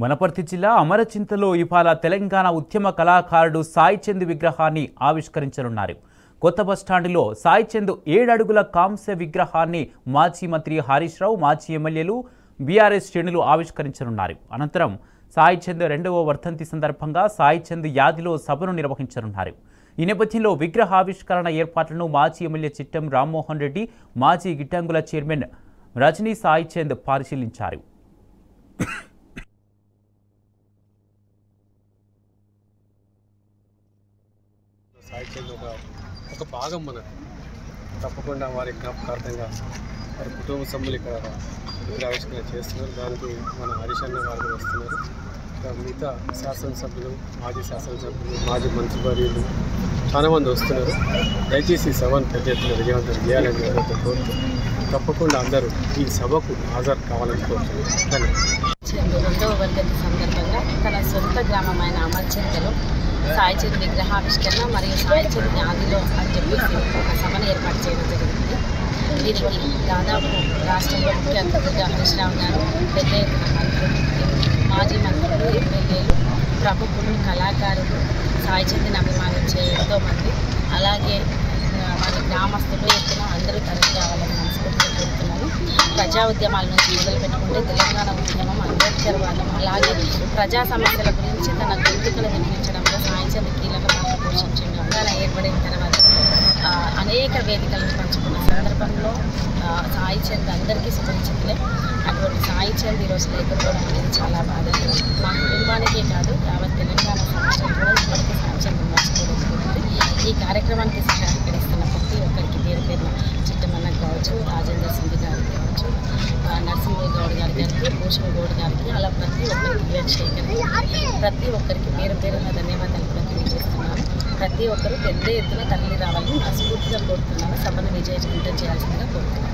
వనపర్తి జిల్లా అమరచింతలో ఇవాళ తెలంగాణ ఉద్యమ కళాకారుడు సాయి చంద్ విగ్రహాన్ని ఆవిష్కరించనున్నారు. కొత్త బస్టాండ్లో సాయి చంద్ 7 అడుగుల కాంస్య విగ్రహాన్ని మాజీ మంత్రి హరీష్ రావు, మాజీ ఎమ్మెల్యేలు, బీఆర్ఎస్ శ్రేణులు ఆవిష్కరించనున్నారు. అనంతరం సాయి చంద్ 2వ వర్ధంతి సందర్భంగా సాయి చంద్ యాదిలో సభను నిర్వహించనున్నారు. ఈ నేపథ్యంలో విగ్రహ ఆవిష్కరణ ఏర్పాట్లను మాజీ ఎమ్మెల్యే చిట్టం రామ్మోహన్ రెడ్డి, మాజీ గిట్టంగుల చైర్మన్ రజనీ సాయి చంద్ పరిశీలించారు. సాయి చంద్ ఒక భాగం మనకు తప్పకుండా వారి జ్ఞాపకార్థంగా వారి కుటుంబ సభ్యులు ఇక్కడ విగ్రహావిష్కరణ చేస్తున్నారు. దానికి మన హరీష్ అన్న గారు వస్తున్నారు. ఇంకా మిగతా శాసనసభ్యులు, మాజీ శాసనసభ్యులు, మాజీ మంత్రివర్యులు చాలామంది వస్తున్నారు. దయచేసి ఈ సభను పెద్ద ఎత్తున విజయవంతం చేయాలని కోరుతూ తప్పకుండా అందరూ ఈ సభకు హాజరు కావాలని కోరుతున్నారు. 2వ వర్ధంతి సందర్భంగా తన సొంత గ్రామమైన అమరచింతలో సాయి చంద్ విగ్రహావిష్కరణ మరియు సాయి చంద్ యాదిలో అని చెప్పేసి ఒక సభను ఏర్పాటు చేయడం జరిగింది. దీనికి దాదాపు రాష్ట్రంలో ముఖ్య అతిథిగా హరీష్ రావు గారు, పెద్ద ఎత్తున మంత్రులు, మాజీ మంత్రులు, ఎమ్మెల్యేలు, ప్రముఖులు, కళాకారులు, సాయి చంద్ని అభిమానించే ఎంతోమంది, అలాగే మన గ్రామస్తులు ఎత్తున అందరూ తరలి రావాలని మనస్ఫూర్తిగా కోరుతున్నాను. ప్రజా ఉద్యమాల నుంచి మొదలు పెట్టుకుంటే తెలంగాణ ఉద్యమం, అంబేద్కర్ వాదం, అలాగే ప్రజా సమస్యల గురించి తన గొంతుకలు వినిపించడంలో సాయి చంద్ కీలక పాత్ర పోషించింది. తెలంగాణ ఏర్పడిన తర్వాత అనేక వేదికలను పంచుకున్న సందర్భంలో సాయి చంద్ అందరికీ సుపరిచితులే. అటువంటి సాయి చంద్ ఈరోజు లేకపోవడం అనేది చాలా బాధకరం. మా కుటుంబానికే కాదు, యావత్ తెలంగాణ సమాజం కూడా ఇప్పటికీ సాయి చంద్ మర్చిపోతుంది. ఈ కార్యక్రమానికి సహకరిస్తున్న ప్రతి ఒక్కరికి పేరు పేరున చిట్టమన్నకు కావచ్చు, రాజేందర్ సింగ్ గారికి కావచ్చు, నరసింహ గౌడ్ గారికి, భూషణ్ గౌడ్ గారికి, అలా ప్రతి ఒక్కరికి, వివేక్ శేఖర్కి, ప్రతి ఒక్కరికి పేరు పేరున ధన్యవాదాలు కూడా తెలియజేస్తున్నాను. ప్రతి ఒక్కరూ పెద్ద ఎత్తున తరలి రావాలని మనస్ఫూర్తిగా కోరుతున్నాను. సభను విజయవంతం చేయాల్సిందిగా కోరుతున్నాను.